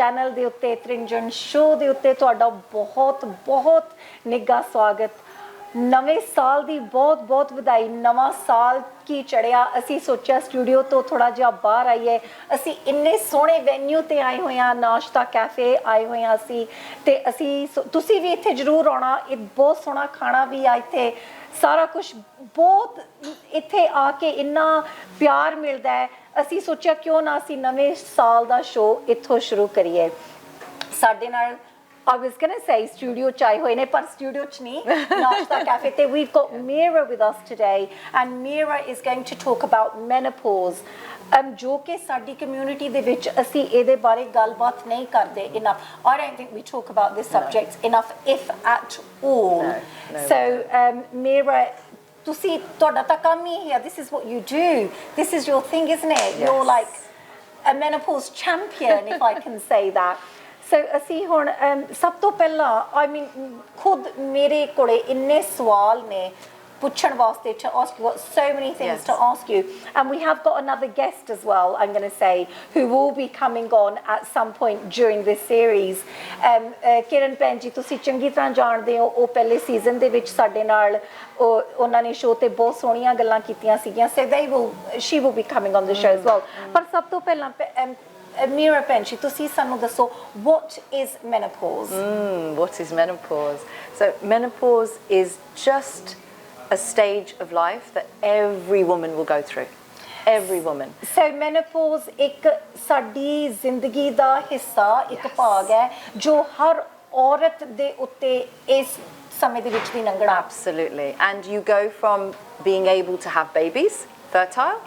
Channel दे उत्ते त्रिंजन show दे उत्ते तुहाडा बहुत बहुत निघा स्वागत। नवे साल दी बहुत बहुत वधाई। नवा साल की चढ़िया असी सोचा स्टूडियो तो थोड़ा जिहा बाहर आईए। असी इन्ने सोहणे वेन्यू ते आए हुए हैं, नाश्ता कैफे आए हुए हैं असी ते असी तुसी भी इत्थे जरूर आना। बहुत सोहना खाना भी आ इत्थे, सारा कुछ बहुत इत्थे आके इन्ना प्यार मिलता है। असी सोचा क्यों ना असी नवे साल दा शो इत्थों शुरू करिए। साडे नाल I was going to say studio chai hoye ne, par studio ch nahi, Nashta Cafe te. We've got Meera with us today, and Meera is going to talk about menopause. जो कि साडी community दे विच असी इहदे बारे गलबात नहीं करदे enough. I don't think we talk about this subject enough, if at all. No. So Meera, तुसी तुहाडा तां काम ही है, this is what you do, this is your thing, isn't it? Yes. You're like a menopause champion, if I can say that. So असी हुण सब तो पहला I mean खुद मेरे कोले इन्ने सवाल ने पुछण वास्ते to ask you, got so many things to ask you, and we have got another guest as well, I'm going to say, who will be coming on at some point during this series. किरण भैन जी तुसी चंगी तरह जाणदे हो, ਉਹ ਪਹਿਲੇ season ਦੇ ਵਿੱਚ ਸਾਡੇ ਨਾਲ ਉਹਨਾਂ ਨੇ ਸ਼ੋਅ ਤੇ ਬਹੁਤ ਸੋਹਣੀਆਂ ਗੱਲਾਂ ਕੀਤੀਆਂ ਸੀਗੀਆਂ। So she will be coming on the show as well. ਪਰ ਸਭ ਤੋਂ ਪਹਿਲਾਂ Meera Penchi, tusi sanu dasso, what is menopause? What is menopause? So menopause is just a stage of life that every woman will go through. Every woman. So menopause एक साडी जिंदगी दा हिस्सा, एक भाग है जो हर औरत दे उत्ते इस समय दे विच दी लंघना। Absolutely. And you go from being able to have babies, fertile,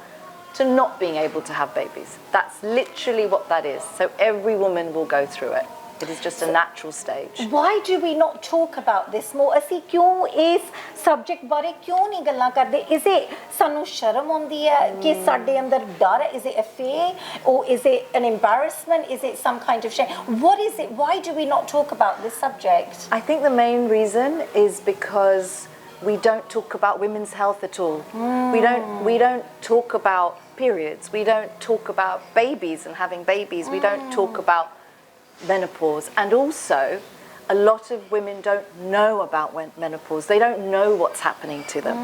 to not being able to have babies. That's literally what that is. So every woman will go through it. It is just a natural stage. Why do we not talk about this more? Asi kyun is subject bare kyun nahi gallan karde? Is it sanu sharam aundy hai ki sade andar dar hai? Is it a fear, or is it an embarrassment? Is it some kind of shame? What is it? Why do we not talk about this subject? I think the main reason is because we don't talk about women's health at all. We don't talk about periods. We don't talk about babies and having babies. We don't talk about menopause. And also, a lot of women don't know about menopause. They don't know what's happening to them.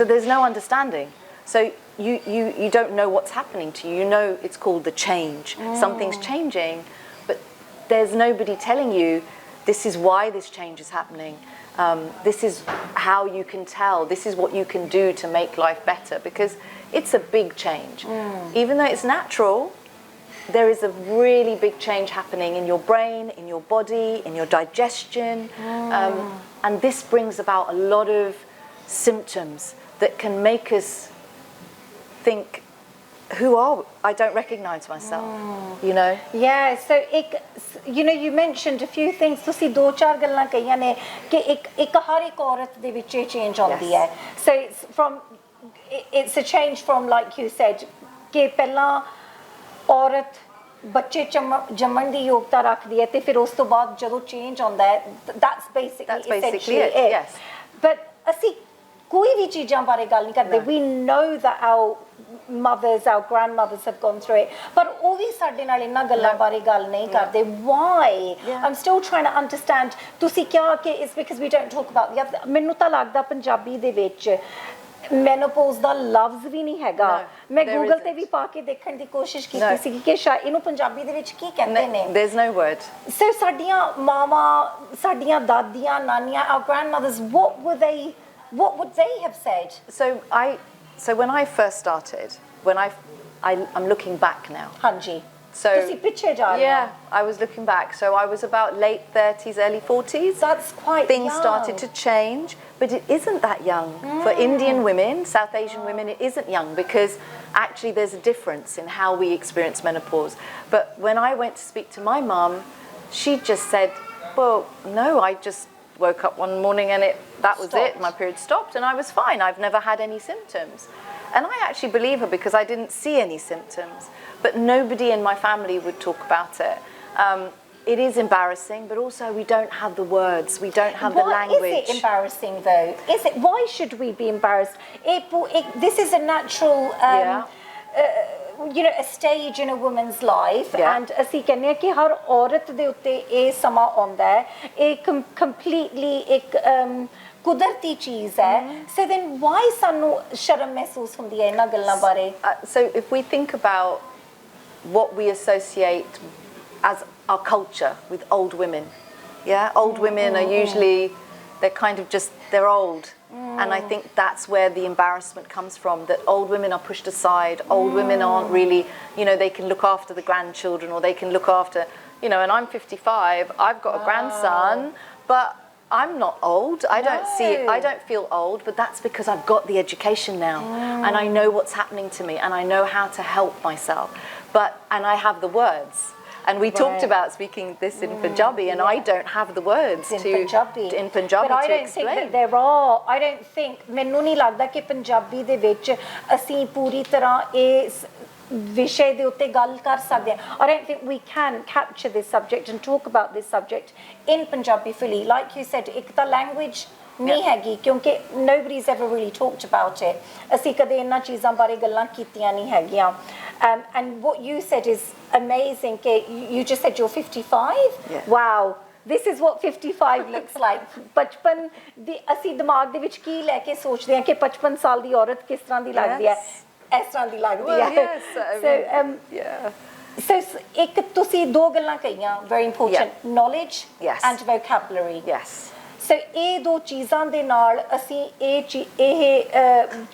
So there's no understanding. So you don't know what's happening to you. You know it's called the change. Something's changing, but there's nobody telling you this is why this change is happening. This is how you can tell. This is what you can do to make life better, because it's a big change. Even though it's natural, there is a really big change happening in your brain, in your body, in your digestion. And this brings about a lot of symptoms that can make us think, who are we? I don't recognize myself, you know? Yeah, so you know, you mentioned a few things. तुसी दो चार गल्लां कहियां ने कि एक हर एक औरत दे विच change आउंदी है. So it's a change from, like you said, कि पहला औरत बच्चे जम्मण दी योग्यता रखदी है ते फिर उस तो बाद जदों change आउंदा है, that's basically it. Yes. But असी कोई भी चीज़ां बारे गल नहीं करदे. We know that our mothers, our grandmothers have gone through it, but ਉਹ ਵੀ ਸਾਡੇ ਨਾਲ ਇਹਨਾਂ ਗੱਲਾਂ ਬਾਰੇ ਗੱਲ ਨਹੀਂ ਕਰਦੇ. Why? I'm still trying to understand. ਤੁਸੀਂ ਕਿਹਾ ਕਿ it's because we don't talk about the other. ਮੈਨੂੰ ਤਾਂ ਲੱਗਦਾ ਪੰਜਾਬੀ ਦੇ ਵਿੱਚ menopause ਦਾ ਲਫ਼ਜ਼ ਵੀ ਨਹੀਂ ਹੈਗਾ. ਮੈਂ ਗੂਗਲ ਤੇ ਵੀ ਪਾ ਕੇ ਦੇਖਣ ਦੀ ਕੋਸ਼ਿਸ਼ ਕੀਤੀ ਸੀ ਕਿ ਸ਼ਾਇਦ ਇਹਨੂੰ ਪੰਜਾਬੀ ਦੇ ਵਿੱਚ ਕੀ ਕਹਿੰਦੇ ਨੇ. There's no word. So ਸਾਡੀਆਂ ਮਾਵਾਂ, ਸਾਡੀਆਂ ਦਾਦੀਆਂ, ਨਾਨੀਆਂ, our grandmothers, what would they have said? So when I first started, I'm looking back now. Hanji. So ਤੁਸੀਂ ਪਿੱਛੇ ਜਾ ਰਹੇ ਹੋ. Yeah, I was looking back. So I was about late 30s, early 40s. That's quite Things young. started to change, but it isn't that young. For Indian women, South Asian women, it isn't young, because actually there's a difference in how we experience menopause. But when I went to speak to my mum, she just said, well, no, I just woke up one morning and that was it. My period stopped and I was fine. I've never had any symptoms. And I actually believe her, because I didn't see any symptoms. But nobody in my family would talk about it. It is embarrassing, but also we don't have the words. We don't have the language. Why is it embarrassing, though? Is it? Why should we be embarrassed? This is a natural you know, a stage in a woman's life, Yeah. and ਅਸੀਂ ਕਹਿੰਦੇ ਕਿ ਹਰ ਔਰਤ ਦੇ ਉੱਤੇ ਇਹ ਸਮਾਂ ਆਉਂਦਾ ਹੈ, ਇਹ completely ਇੱਕ ਕੁਦਰਤੀ ਚੀਜ਼ ਹੈ. So then why ਸਾਨੂੰ ਸ਼ਰਮ ਮਹਿਸੂਸ ਹੁੰਦੀ ਹੈ ਇਹਨਾਂ ਗੱਲਾਂ ਬਾਰੇ? So if we think about what we associate as our culture with old women, old women are usually, they're kind of just, they're old. And I think that's where the embarrassment comes from, that old women are pushed aside. Old women aren't really, you know, they can look after the grandchildren, or they can look after, you know, and I'm 55, I've got a grandson, but I'm not old. I don't feel old, but that's because I've got the education now, and I know what's happening to me, and I know how to help myself. And I have the words. And we talked about speaking this in Punjabi, and I don't have the words in Punjabi to explain. I don't think ਮੈਨੂੰ ਨਹੀਂ ਲੱਗਦਾ ਕਿ ਪੰਜਾਬੀ ਦੇ ਵਿੱਚ ਅਸੀਂ ਪੂਰੀ ਤਰ੍ਹਾਂ ਇਸ ਵਿਸ਼ੇ ਦੇ ਉੱਤੇ ਗੱਲ ਕਰ ਸਕਦੇ ਹਾਂ. I don't think we can capture this subject and talk about this subject in Punjabi fully. Like you said, ਇੱਕ ਤਾਂ language ਨਹੀਂ ਹੈਗੀ, ਕਿਉਂਕਿ nobody's ever really talked about it. ਅਸੀਂ ਕਦੇ ਇਹਨਾਂ ਚੀਜ਼ਾਂ ਬਾਰੇ ਗੱਲਾਂ ਕੀਤੀਆਂ ਨਹੀਂ ਹੈਗੀਆਂ. And what you said is amazing. You just said you're 55? Yeah. Wow. This is what 55 looks like. ਬਚਪਨ ਦੀ ਅਸੀਂ ਦਿਮਾਗ ਦੇ ਵਿੱਚ ਕੀ ਲੈ ਕੇ ਸੋਚਦੇ ਹਾਂ ਕਿ 55 ਸਾਲ ਦੀ ਔਰਤ ਕਿਸ ਤਰ੍ਹਾਂ ਦੀ ਲੱਗਦੀ ਹੈ, ਇਸ ਤਰ੍ਹਾਂ ਦੀ ਲੱਗਦੀ ਹੈ. So ਇੱਕ ਤੁਸੀਂ ਦੋ ਗੱਲਾਂ ਕਹੀਆਂ very important, knowledge and vocabulary. Yes. So ਇਹ ਦੋ ਚੀਜ਼ਾਂ ਦੇ ਨਾਲ ਅਸੀਂ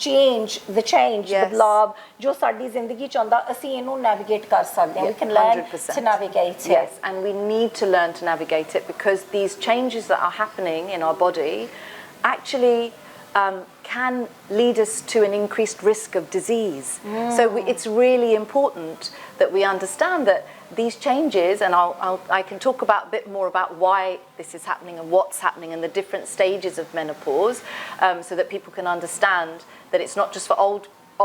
change ਬਦਲਾਵ ਜੋ ਸਾਡੀ ਜ਼ਿੰਦਗੀ ਚ ਆਉਂਦਾ, ਅਸੀਂ ਇਹਨੂੰ navigate ਕਰ ਸਕਦੇ ਹਾਂ. We can learn 100%. to navigate it. Yes, and we need to learn to navigate it, because these changes that are happening in our body actually can lead us to an increased risk of disease. So it's really important that we understand that these changes, and I can talk a bit more about why this is happening and what's happening and the different stages of menopause, so that people can understand that it's not just for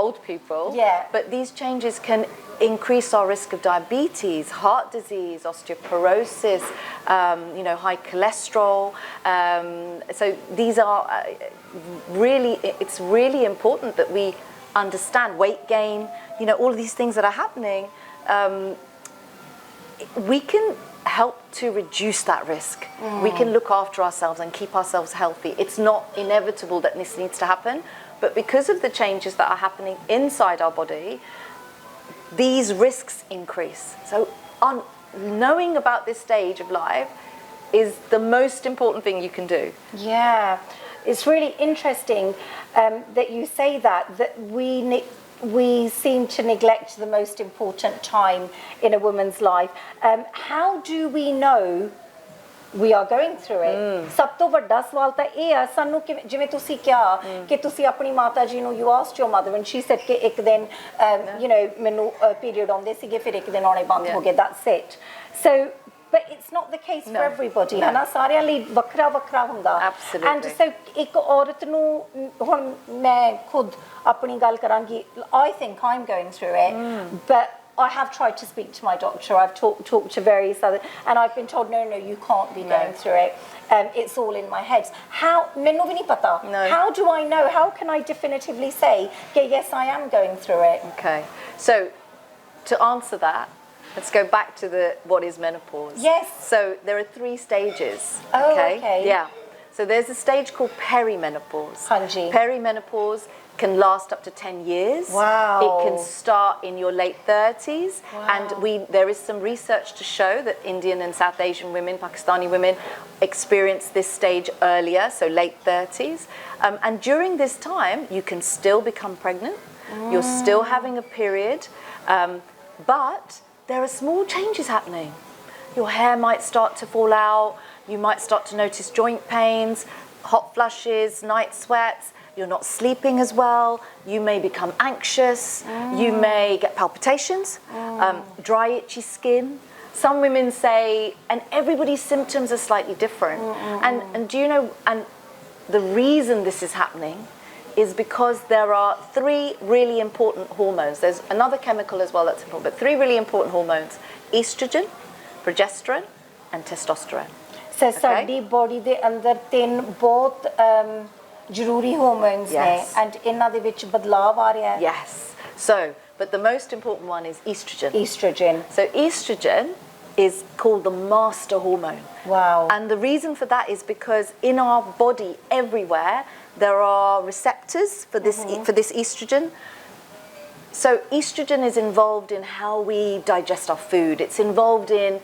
old people, but these changes can increase our risk of diabetes, heart disease, osteoporosis, you know, high cholesterol. So these are it's really important that we understand weight gain, you know, all of these things that are happening. We can help to reduce that risk. We can look after ourselves and keep ourselves healthy. It's not inevitable that this needs to happen, but because of the changes that are happening inside our body, these risks increase. So knowing about this stage of life is the most important thing you can do. Yeah, it's really interesting that you say that we seem to neglect the most important time in a woman's life. How do we know we are going through it? ਸਭ ਤੋਂ ਵੱਡਾ ਸਵਾਲ ਤਾਂ ਇਹ ਆ ਸਾਨੂੰ, ਜਿਵੇਂ ਤੁਸੀਂ ਕਿਹਾ ਕਿ ਤੁਸੀਂ ਆਪਣੀ ਮਾਤਾ ਜੀ ਨੂੰ, you asked your mother and she said ਕਿ ਇੱਕ ਦਿਨ you know ਮੈਨੂੰ ਪੀਰੀਅਡ ਆਉਂਦੇ ਸੀਗੇ, ਫਿਰ ਇੱਕ ਦਿਨ ਆਉਣੇ ਬੰਦ ਹੋ ਗਏ, that's it. So but it's not the case for everybody. ਹੈ ਨਾ, ਸਾਰਿਆਂ ਲਈ ਵੱਖਰਾ ਵੱਖਰਾ ਹੁੰਦਾ. Absolutely. And so ਇੱਕ ਔਰਤ ਨੂੰ, ਹੁਣ ਮੈਂ ਖੁਦ ਆਪਣੀ ਗੱਲ ਕਰਾਂਗੀ, I think I'm going through it, but I have tried to speak to my doctor. I've talked to various other, and I've been told no, you can't be going through it. It's all in my head. How? ਮੈਨੂੰ ਵੀ ਨਹੀਂ ਪਤਾ. How do I know? How can I definitively say, okay, yes, I am going through it? Okay. So to answer that, let's go back to what is menopause. Yes. So there are 3 stages. Oh, okay. Yeah. So there's a stage called perimenopause. Hanji. Perimenopause can last up to 10 years. Wow. It can start in your late 30s. Wow. And there is some research to show that Indian and South Asian women, Pakistani women, experience this stage earlier, so late 30s. And during this time, you can still become pregnant. You're still having a period. But there are small changes happening. Your hair might start to fall out. You might start to notice joint pains, hot flushes, night sweats. You're not sleeping as well. You may become anxious. You may get palpitations, dry, itchy skin. Some women say, and everybody's symptoms are slightly different. And do you know, and the reason this is happening is because there are 3 really important hormones. There's another chemical as well that's important, but 3 really important hormones: estrogen, progesterone, and testosterone. So ਸਾਡੀ body ਦੇ ਅੰਦਰ 3 ਬਹੁਤ ਜ਼ਰੂਰੀ hormones ਨੇ, and ਇਹਨਾਂ ਦੇ ਵਿੱਚ ਬਦਲਾਵ ਆ ਰਿਹਾ ਹੈ. Yes. So but the most important one is estrogen. Estrogen. So estrogen is called the master hormone. Wow. And the reason for that is because in our body everywhere there are receptors for this estrogen. So estrogen is involved in how we digest our food. It's involved in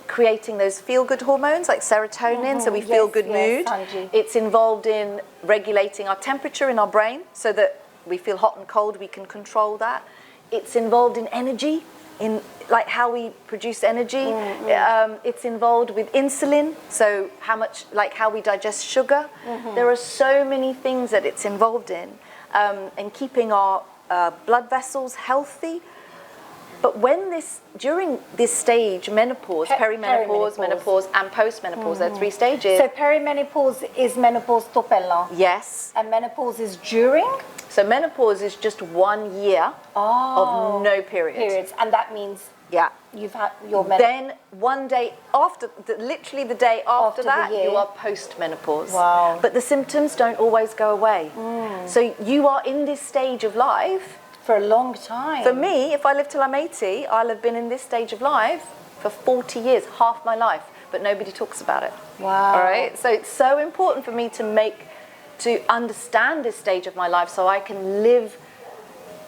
creating those feel-good hormones like serotonin, so we feel good mood. Sanji. It's involved in regulating our temperature in our brain so that we feel hot and cold, we can control that. It's involved in energy, in like how we produce energy. It's involved with insulin, so how we digest sugar. There are so many things that it's involved in keeping our blood vessels healthy. But during this stage, menopause, perimenopause, menopause, and postmenopause, there are 3 stages. So perimenopause is menopause to pehla. Yes. And menopause is during? So menopause is just 1 year of no periods. And that means you've had your menopause. Then one day after, literally the day after that, you are post-menopause. Wow. But the symptoms don't always go away. So you are in this stage of life. For a long time. For me, if I live till I'm 80, I'll have been in this stage of life for 40 years, half my life, but nobody talks about it. Wow. All right? So it's so important for me to understand this stage of my life so I can live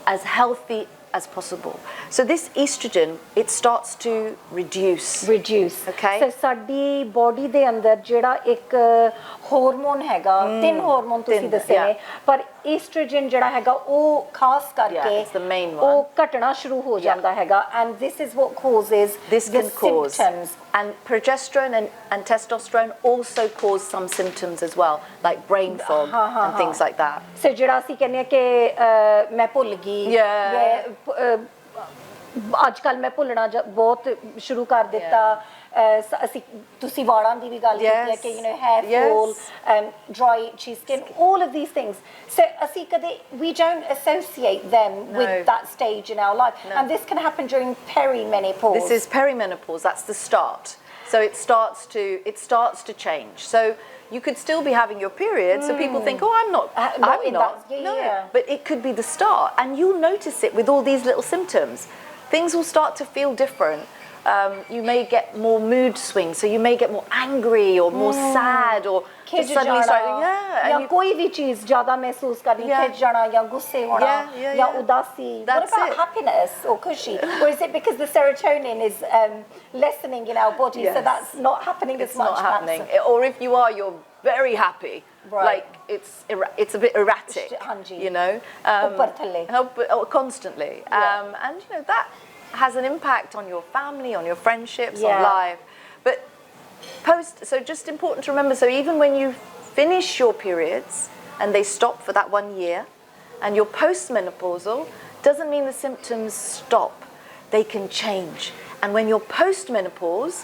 as healthy as possible. So this estrogen, it starts to reduce. Okay? So ਸਾਡੀ body ਦੇ ਅੰਦਰ ਜਿਹੜਾ ਇੱਕ hormone ਹੈਗਾ 3 hormone ਤੁਸੀਂ ਦੱਸੇ ਨੇ ਪਰ estrogen ਜਿਹੜਾ ਹੈਗਾ ਉਹ ਖਾਸ ਕਰਕੇ it's the main one. ਉਹ ਘਟਣਾ ਸ਼ੁਰੂ ਹੋ ਜਾਂਦਾ ਹੈਗਾ and this is what causes this the can cause symptoms. And progesterone and testosterone also cause some symptoms as well, like brain fog and things like that. So ਜਿਹੜਾ ਅਸੀਂ ਕਹਿੰਦੇ ਆ ਕਿ ਮੈਂ ਭੁੱਲ ਗਈ ਅੱਜ ਕੱਲ ਮੈਂ ਭੁੱਲਣਾ ਬਹੁਤ ਸ਼ੁਰੂ ਕਰ ਦਿੱਤਾ ਅਸੀਂ ਤੁਸੀਂ ਵਾਲਾਂ ਦੀ ਵੀ ਗੱਲ ਕੀਤੀ ਹੈ ਕਿ hair fall dry itchy skin, all of these things. So ਅਸੀਂ ਕਦੇ we don't associate them with that stage in our life. And this can happen during perimenopause. This is perimenopause, that's the start. So it starts to change. So you could still be having your period, so people think, oh, I'm not. But it could be the start, and you'll notice it with all these little symptoms. Things will start to feel different. You may get more mood swings, so you may get more angry or more sad or just suddenly start, या कोई भी चीज ज्यादा महसूस करनी, खिंच जाना या गुस्से होना या उदासी. What about happiness or खुशी? Or is it because the serotonin is lessening in our body, so that's not happening as much? It's not happening. Or if you are, you're very happy. Like it's a bit erratic, you know, constantly, and you know that has an impact on your family, on your friendships, on life. But so just important to remember, so even when you finish your periods and they stop for that 1 year and you're postmenopausal, doesn't mean the symptoms stop. They can change. And when you're postmenopause,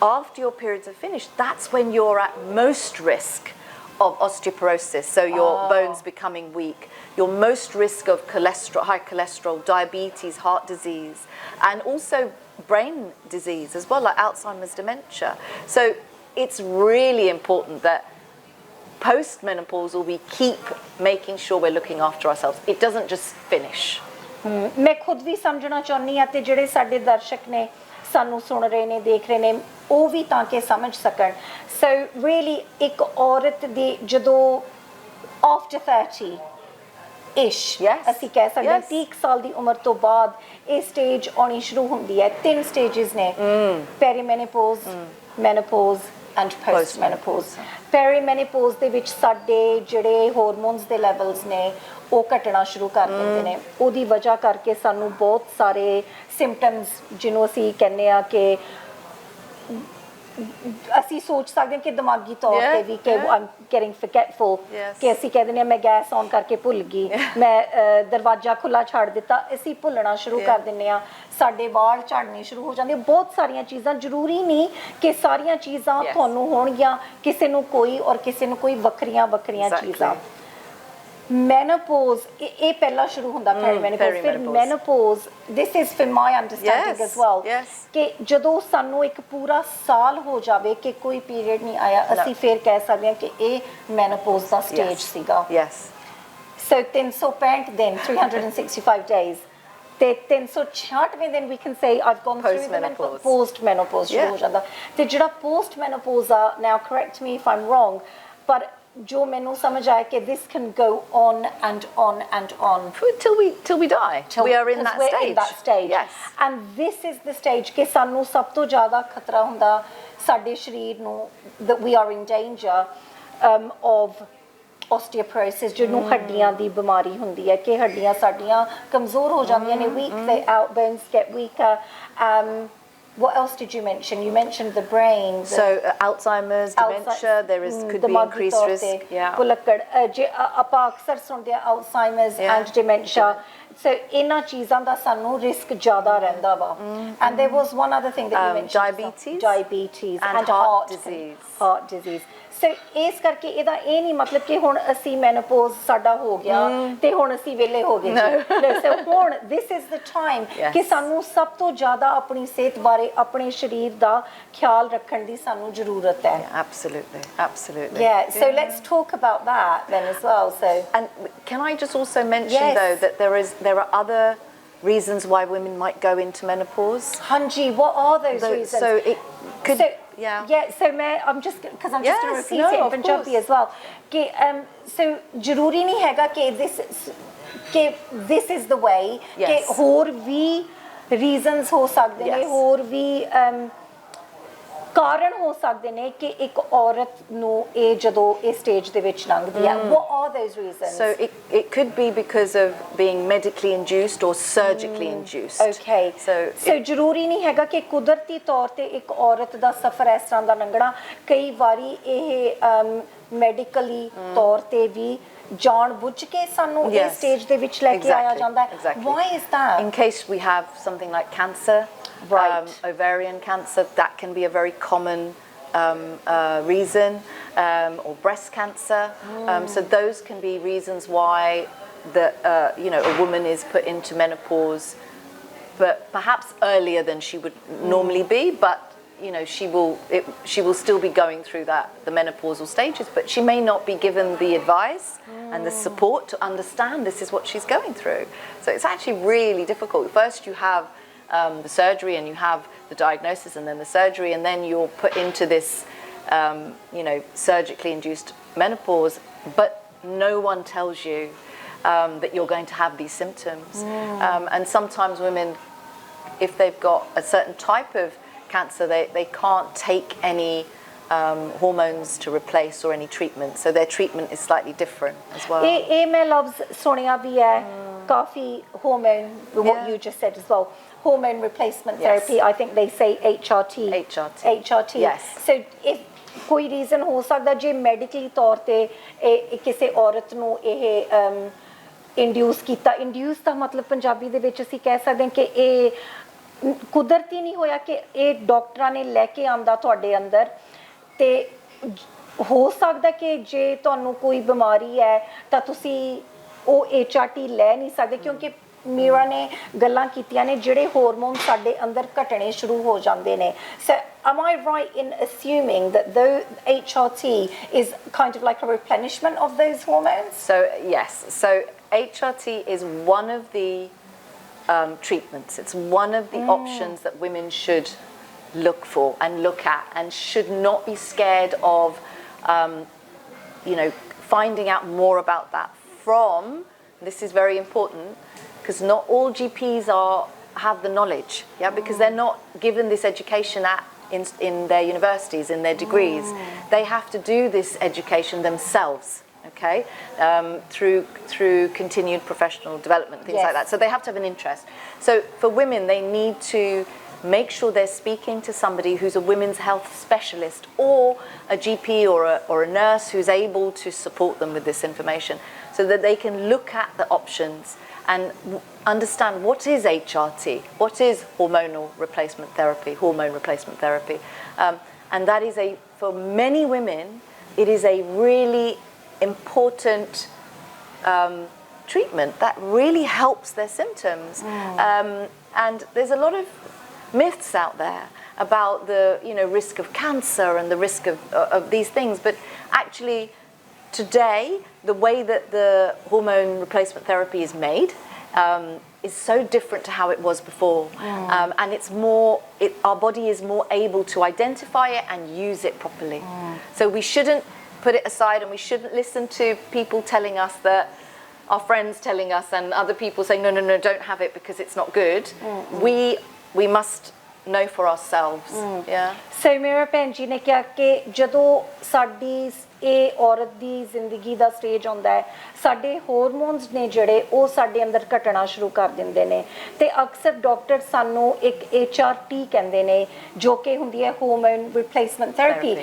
after your periods are finished, that's when you're at most risk of osteoporosis, so your bones becoming weak. You're most risk of cholesterol, high cholesterol, diabetes, heart disease, and also brain disease as well, like Alzheimer's, dementia. So it's really important that post-menopausal we keep making sure we're looking after ourselves. It doesn't just finish. मैं खुद भी समझना चाहनी हाँ ते ਜਿਹੜੇ ਸਾਡੇ ਦਰਸ਼ਕ ਨੇ ਸਾਨੂੰ ਸੁਣ ਰਹੇ ਨੇ ਦੇਖ ਰਹੇ ਨੇ ਉਹ ਵੀ ਤਾਂ ਕਿ ਸਮਝ ਸਕਣ. So really ਇੱਕ ਔਰਤ ਦੀ ਜਦੋਂ after 30 ish ਅਸੀਂ ਕਹਿ ਸਕਦੇ ਹਾਂ 30 ਸਾਲ ਦੀ ਉਮਰ ਤੋਂ ਬਾਅਦ ਇਹ ਸਟੇਜ ਆਉਣੀ ਸ਼ੁਰੂ ਹੁੰਦੀ ਹੈ. 3 ਸਟੇजेस ਨੇ perimenopause, menopause and postmenopause. Perimenopause ਦੇ ਵਿੱਚ ਸਾਡੇ ਜਿਹੜੇ ਹਾਰਮੋਨਸ ਦੇ ਲੈਵਲਸ ਨੇ ਉਹ ਘਟਣਾ ਸ਼ੁਰੂ ਕਰ ਦਿੰਦੇ ਨੇ. ਉਹਦੀ ਵਜ੍ਹਾ ਕਰਕੇ ਸਾਨੂੰ ਬਹੁਤ ਸਾਰੇ ਸਿੰਪਟਮਸ ਜਿਹਨੂੰ ਅਸੀਂ ਕਹਿੰਦੇ ਆ ਕਿ ਅਸੀਂ ਸੋਚ ਸਕਦੇ ਹਾਂ ਕਿ ਦਿਮਾਗੀ ਤੌਰ ਤੇ ਵੀ ਕਿ ਆਮ ਗੈਟਿੰਗ ਫੋਰਗੇਟਫੁਲ ਕਿ ਅਸੀਂ ਕਹਿੰਦੇ ਨੇ ਮੈਂ ਗੈਸ ਔਨ ਕਰਕੇ ਭੁੱਲ ਗਈ, ਮੈਂ ਦਰਵਾਜ਼ਾ ਖੁੱਲਾ ਛੱਡ ਦਿੱਤਾ, ਅਸੀਂ ਭੁੱਲਣਾ ਸ਼ੁਰੂ ਕਰ ਦਿੰਦੇ ਆ, ਸਾਡੇ ਵਾਲ ਝੜਨੇ ਸ਼ੁਰੂ ਹੋ ਜਾਂਦੇ. ਬਹੁਤ ਸਾਰੀਆਂ ਚੀਜ਼ਾਂ, ਜ਼ਰੂਰੀ ਨਹੀਂ ਕਿ ਸਾਰੀਆਂ ਚੀਜ਼ਾਂ ਤੁਹਾਨੂੰ ਹੋਣਗੀਆਂ, ਕਿਸੇ ਨੂੰ ਕੋਈ ਔਰ ਕਿਸੇ ਨੂੰ ਕੋਈ ਵੱਖਰੀਆਂ ਵੱਖਰੀਆਂ ਚੀਜ਼ਾਂ. menopause ਇਹ ਪਹਿਲਾਂ ਸ਼ੁਰੂ ਹੁੰਦਾ perimenopause, ਫਿਰ menopause. This is from my understanding as well, ਕਿ ਜਦੋਂ ਸਾਨੂੰ ਇੱਕ ਪੂਰਾ ਸਾਲ ਹੋ ਜਾਵੇ ਕਿ ਕੋਈ ਪੀਰੀਅਡ ਨਹੀਂ ਆਇਆ, ਅਸੀਂ ਫਿਰ ਕਹਿ ਸਕਦੇ ਹਾਂ ਕਿ ਇਹ menopause ਦਾ ਸਟੇਜ ਸੀਗਾ. So 365 ਦਿਨ 365 days ਤੇ 366ਵੇਂ ਦਿਨ we can say I've gone through the Post-menopause. post menopause ਸ਼ੁਰੂ ਹੋ ਜਾਂਦਾ ਤੇ ਜਿਹੜਾ post menopause ਆ now correct me if I'm wrong ਪਰ ਜੋ ਮੈਨੂੰ ਸਮਝ ਆਇਆ ਕਿ this can go on and on and on till we die. We are in that we're stage. in that stage. Yes. And this is the stage ਕਿ ਸਾਨੂੰ ਸਭ ਤੋਂ ਜ਼ਿਆਦਾ ਖਤਰਾ ਹੁੰਦਾ ਸਾਡੇ ਸਰੀਰ ਨੂੰ that we are in danger of osteoporosis ਜਿਹਨੂੰ ਹੱਡੀਆਂ ਦੀ ਬਿਮਾਰੀ ਹੁੰਦੀ ਹੈ ਕਿ ਹੱਡੀਆਂ ਸਾਡੀਆਂ ਕਮਜ਼ੋਰ ਹੋ ਜਾਂਦੀਆਂ ਨੇ weak the bones get weaker what else did you mention? You mentioned the brain. So Alzheimer's, dementia, could be increased risk. Yeah. ਭੁਲੱਕੜ ਜੇ ਆਪਾਂ ਅਕਸਰ ਸੁਣਦੇ ਆ Alzheimer's and dementia. So ਇਹਨਾਂ ਚੀਜ਼ਾਂ ਦਾ ਸਾਨੂੰ ਰਿਸਕ ਜ਼ਿਆਦਾ ਰਹਿੰਦਾ ਵਾ. And there was one other thing that you mentioned. Diabetes and heart disease. Heart disease. So ਇਸ ਕਰਕੇ ਇਹਦਾ ਇਹ ਨਹੀਂ ਮਤਲਬ ਕਿ ਹੁਣ ਅਸੀਂ ਮੈਨੋਪੌਜ਼ ਸਾਡਾ ਹੋ ਗਿਆ ਤੇ ਹੁਣ ਅਸੀਂ ਵਿਹਲੇ ਹੋ ਗਏ so ਹੁਣ this is the time ਕਿ ਸਾਨੂੰ ਸਭ ਤੋਂ ਜ਼ਿਆਦਾ ਆਪਣੀ ਸਿਹਤ ਬਾਰੇ ਆਪਣੇ ਸਰੀਰ ਦਾ ਖਿਆਲ ਰੱਖਣ ਦੀ ਸਾਨੂੰ ਜ਼ਰੂਰਤ ਹੈ absolutely so let's talk about that then as well so and can I just also mention though that there are other reasons why women might go into menopause. Hanji, what are those reasons? So it could so I'm just going to repeat it in Punjabi as well कि so ਜ਼ਰੂਰੀ ਨਹੀਂ ਹੈਗਾ ਕਿ this is the way ਕਿ ਹੋਰ ਵੀ reasons ਹੋ ਸਕਦੇ ਨੇ ਹੋਰ ਵੀ ਕਾਰਨ ਹੋ ਸਕਦੇ ਨੇ ਕਿ ਇੱਕ ਔਰਤ ਨੂੰ ਇਹ ਜਦੋਂ ਇਹ ਸਟੇਜ ਦੇ ਵਿੱਚ ਲੰਘਦੀ ਹੈ what are those reasons? So it could be because of being medically induced or surgically induced. Okay. So ਜ਼ਰੂਰੀ ਨਹੀਂ ਹੈਗਾ ਕਿ ਕੁਦਰਤੀ ਤੌਰ ਤੇ ਇੱਕ ਔਰਤ ਦਾ ਸਫ਼ਰ ਇਸ ਤਰ੍ਹਾਂ ਦਾ ਲੰਘਣਾ ਕਈ ਵਾਰੀ ਇਹ ਮੈਡੀਕਲੀ ਤੌਰ ਤੇ ਵੀ ਜਾਣ ਬੁੱਝ ਕੇ ਸਾਨੂੰ ਇਸ ਸਟੇਜ ਦੇ ਵਿੱਚ ਲੈ ਕੇ ਆਇਆ ਜਾਂਦਾ ਹੈ why is that? In case we have something like cancer, ovarian cancer, that can be a very common reason, or breast cancer. So those can be reasons why a woman is put into menopause, but perhaps earlier than she would normally be, but she will still be going through the menopausal stages, but she may not be given the advice and the support to understand this is what she's going through. So it's actually really difficult. First you have the surgery and you have the diagnosis and then the surgery and then you're put into this surgically induced menopause, but no one tells you that you're going to have these symptoms. And sometimes women, if they've got a certain type of cancer, they can't take any hormones to replace or any treatment, so their treatment is slightly different as well. ਇਹ ਮੈਂ ਲਫ਼ਜ਼ ਸੁਣਿਆ ਵੀ ਹੈ ਕਾਫੀ hormone what you just said as well hormone replacement therapy. I think they say HRT. Yes. So if ਕੋਈ reason ਹੋ ਸਕਦਾ ਜੇ medically ਤੌਰ ਤੇ ਕਿਸੇ ਔਰਤ ਨੂੰ ਇਹ ਇੰਡਿਊਸ ਦਾ ਮਤਲਬ ਪੰਜਾਬੀ ਦੇ ਵਿੱਚ ਅਸੀਂ ਕਹਿ ਸਕਦੇ ਹਾਂ ਕਿ ਇਹ ਕੁਦਰਤੀ ਨਹੀਂ ਹੋਇਆ ਕਿ ਇਹ ਡਾਕਟਰਾਂ ਨੇ ਲੈ ਕੇ ਆਂਦਾ ਤੁਹਾਡੇ ਅੰਦਰ ਤੇ ਹੋ ਸਕਦਾ ਕਿ ਜੇ ਤੁਹਾਨੂੰ ਕੋਈ ਬਿਮਾਰੀ ਹੈ ਤਾਂ ਤੁਸੀਂ ਉਹ HRT ਲੈ ਨਹੀਂ ਸਕਦੇ ਕਿਉਂਕਿ ਮੀਰਾ ਨੇ ਗੱਲਾਂ ਕੀਤੀਆਂ ਨੇ ਜਿਹੜੇ ਹਾਰਮੋਨ ਸਾਡੇ ਅੰਦਰ ਘਟਣੇ ਸ਼ੁਰੂ ਹੋ ਜਾਂਦੇ ਨੇ so am I right in assuming that the HRT is kind of like a replenishment of those hormones? So yes, so HRT is one of the treatments. It's one of the options that women should look for and look at and should not be scared of finding out more about that from, this is very important because not all GPs have the knowledge, because they're not given this education in their universities, in their degrees. They have to do this education themselves. Okay, through continued professional development, things like that. So they have to have an interest. So for women, they need to make sure they're speaking to somebody who's a women's health specialist or a GP or a nurse who's able to support them with this information so that they can look at the options and understand what is HRT, what is hormone replacement therapy. And that is for many women, it is a really important treatment that really helps their symptoms. And there's a lot of myths out there about the risk of cancer and the risk of these things, but actually today the way that the hormone replacement therapy is made is so different to how it was before. And it's our body is more able to identify it and use it properly. So we shouldn't put it aside, and we shouldn't listen to people telling us that, our friends telling us, and other people saying, no, no, no, don't have it because it's not good. We must know for ourselves. ਸੋ ਮੇਰਾ ਭੈਣ ਜੀ ਨੇ ਕਿਹਾ ਕਿ ਜਦੋਂ ਸਾਡੀ ਇਹ ਔਰਤ ਦੀ ਜ਼ਿੰਦਗੀ ਦਾ ਸਟੇਜ ਆਉਂਦਾ ਹੈ, ਸਾਡੇ ਹਾਰਮੋਨਸ ਨੇ ਜਿਹੜੇ ਉਹ ਸਾਡੇ ਅੰਦਰ ਘਟਣਾ ਸ਼ੁਰੂ ਕਰ ਦਿੰਦੇ ਨੇ, ਤੇ ਅਕਸਰ ਡਾਕਟਰ ਸਾਨੂੰ ਇੱਕ HRT ਕਹਿੰਦੇ ਨੇ, ਜੋ ਕਿ ਹੁੰਦੀ ਹੈ ਹਾਰਮੋਨ ਰਿਪਲੇਸਮੈਂਟ ਥੈਰੇਪੀ।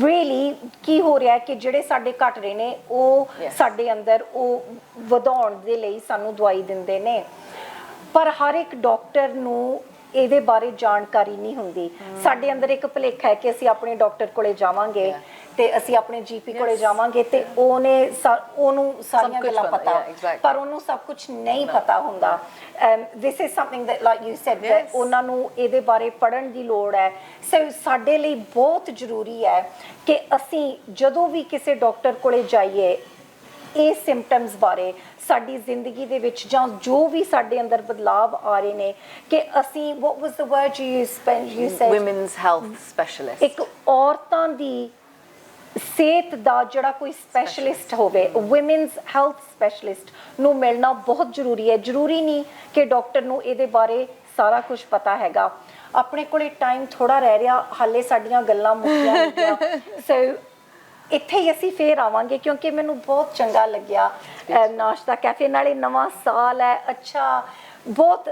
ਰੀਅਲੀ ਕੀ ਹੋ ਰਿਹਾ ਕਿ ਜਿਹੜੇ ਸਾਡੇ ਘਟ ਰਹੇ ਨੇ ਉਹ ਸਾਡੇ ਅੰਦਰ ਉਹ ਵਧਾਉਣ ਦੇ ਲਈ ਸਾਨੂੰ ਦਵਾਈ ਦਿੰਦੇ ਨੇ, ਪਰ ਹਰ ਇੱਕ ਡਾਕਟਰ ਨੂੰ ਇਹਦੇ ਬਾਰੇ ਜਾਣਕਾਰੀ ਨਹੀਂ ਹੁੰਦੀ। ਸਾਡੇ ਅੰਦਰ ਇੱਕ ਭੁਲੇਖਾ ਹੈ ਕਿ ਅਸੀਂ ਆਪਣੇ ਡਾਕਟਰ ਕੋਲੇ ਜਾਵਾਂਗੇ ਤੇ ਅਸੀਂ ਆਪਣੇ GP ਕੋਲੇ ਜਾਵਾਂਗੇ ਤੇ ਉਹਨੂੰ ਸਾਰੀਆਂ ਗੱਲਾਂ ਪਤਾ, ਪਰ ਉਹਨੂੰ ਸਭ ਕੁਝ ਨਹੀਂ ਪਤਾ ਹੁੰਦਾ। This is something that like you said that ਉਹਨਾਂ ਨੂੰ ਇਹਦੇ ਬਾਰੇ ਪੜ੍ਹਨ ਦੀ ਲੋੜ ਹੈ। ਸੋ ਸਾਡੇ ਲਈ ਬਹੁਤ ਜ਼ਰੂਰੀ ਹੈ ਕਿ ਅਸੀਂ ਜਦੋਂ ਵੀ ਕਿਸੇ ਡਾਕਟਰ ਕੋਲੇ ਜਾਈਏ, ਇਹ ਸਿੰਪਟਮਸ ਬਾਰੇ, ਸਾਡੀ ਜ਼ਿੰਦਗੀ ਦੇ ਵਿੱਚ ਜਾਂ ਜੋ ਵੀ ਸਾਡੇ ਅੰਦਰ ਬਦਲਾਵ ਆ ਰਹੇ ਨੇ, ਕਿ ਅਸੀਂ what was the word you said? Women's health specialist. ਇੱਕ ਔਰਤਾਂ ਦੀ ਸਿਹਤ ਦਾ ਜਿਹੜਾ ਕੋਈ ਸਪੈਸ਼ਲਿਸਟ ਹੋਵੇ, ਵੂਮਨਸ ਹੈਲਥ ਸਪੈਸ਼ਲਿਸਟ ਨੂੰ ਮਿਲਣਾ ਬਹੁਤ ਜ਼ਰੂਰੀ ਹੈ। ਜ਼ਰੂਰੀ ਨਹੀਂ ਕਿ ਡਾਕਟਰ ਨੂੰ ਇਹਦੇ ਬਾਰੇ ਸਾਰਾ ਕੁਝ ਪਤਾ ਹੈਗਾ। ਆਪਣੇ ਕੋਲੇ ਟਾਈਮ ਥੋੜਾ ਰਹਿ ਰਿਹਾ, ਹਾਲੇ ਸਾਡੀਆਂ ਗੱਲਾਂ ਮੁੱਕੀਆਂ ਨਹੀਂ ਗਈਆਂ। ਸੋ ਇੱਥੇ ਹੀ ਅਸੀਂ ਫੇਰ ਆਵਾਂਗੇ, ਕਿਉਂਕਿ ਮੈਨੂੰ ਬਹੁਤ ਚੰਗਾ ਲੱਗਿਆ ਨਾਸ਼ਤਾ ਕੈਫੇ, ਨਾਲੇ ਨਵਾਂ ਸਾਲ ਹੈ। ਅੱਛਾ, ਬਹੁਤ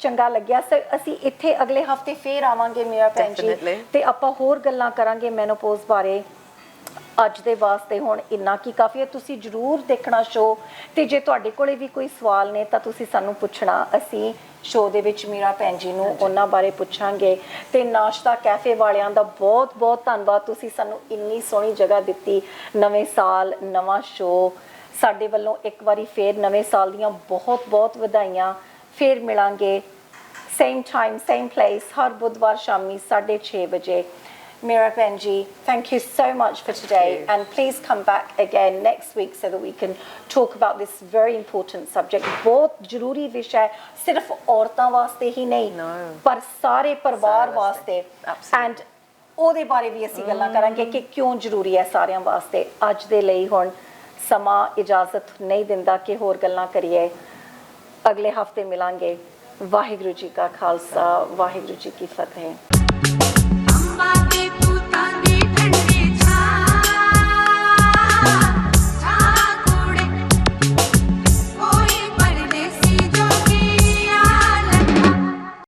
ਚੰਗਾ ਲੱਗਿਆ। ਸੋ ਅਸੀਂ ਇੱਥੇ ਅਗਲੇ ਹਫਤੇ ਫੇਰ ਆਵਾਂਗੇ ਮੇਰਾ ਭੈਣ ਜੀ, ਤੇ ਆਪਾਂ ਹੋਰ ਗੱਲਾਂ ਕਰਾਂਗੇ ਮੈਨੋਪੌਜ਼ ਬਾਰੇ। ਅੱਜ ਦੇ ਵਾਸਤੇ ਹੁਣ ਇੰਨਾ ਕੀ ਕਾਫੀ ਹੈ। ਤੁਸੀਂ ਜ਼ਰੂਰ ਦੇਖਣਾ ਸ਼ੋਅ, ਤੇ ਜੇ ਤੁਹਾਡੇ ਕੋਲੇ ਵੀ ਕੋਈ ਸਵਾਲ ਨੇ ਤਾਂ ਤੁਸੀਂ ਸਾਨੂੰ ਪੁੱਛਣਾ। ਅਸੀਂ ਸ਼ੋਅ ਦੇ ਵਿੱਚ ਮੀਰਾ ਭੈਣ ਜੀ ਨੂੰ ਉਹਨਾਂ ਬਾਰੇ ਪੁੱਛਾਂਗੇ। ਤੇ ਨਾਸ਼ਤਾ ਕੈਫੇ ਵਾਲਿਆਂ ਦਾ ਬਹੁਤ ਬਹੁਤ ਧੰਨਵਾਦ, ਤੁਸੀਂ ਸਾਨੂੰ ਇੰਨੀ ਸੋਹਣੀ ਜਗ੍ਹਾ ਦਿੱਤੀ। ਨਵੇਂ ਸਾਲ, ਨਵਾਂ ਸ਼ੋਅ, ਸਾਡੇ ਵੱਲੋਂ ਇੱਕ ਵਾਰੀ ਫੇਰ ਨਵੇਂ ਸਾਲ ਦੀਆਂ ਬਹੁਤ ਬਹੁਤ ਵਧਾਈਆਂ। ਫੇਰ ਮਿਲਾਂਗੇ ਸੇਮ ਟਾਈਮ ਸੇਮ ਪਲੇਸ, ਹਰ ਬੁੱਧਵਾਰ ਸ਼ਾਮੀ 6:30 ਵਜੇ। Mira Benji, thank you so much for today, and please come back again next week so that we can talk about this very important subject. बहुत जरूरी विषय है, सिर्फ औरतां वास्ते ही नहीं, पर सारे परिवार वास्ते, and ਉਹਦੇ ਬਾਰੇ ਵੀ ਅਸੀਂ ਗੱਲਾਂ ਕਰਾਂਗੇ ਕਿ ਕਿਉਂ ਜ਼ਰੂਰੀ ਹੈ ਸਾਰਿਆਂ ਵਾਸਤੇ। ਅੱਜ ਦੇ ਲਈ ਹੁਣ ਸਮਾਂ ਇਜਾਜ਼ਤ ਨਹੀਂ ਦਿੰਦਾ ਕਿ ਹੋਰ ਗੱਲਾਂ ਕਰੀਏ। ਅਗਲੇ ਹਫਤੇ ਮਿਲਾਂਗੇ। ਵਾਹਿਗੁਰੂ ਜੀ ਕਾ ਖਾਲਸਾ, ਵਾਹਿਗੁਰੂ ਜੀ ਕੀ ਫਤਿਹ।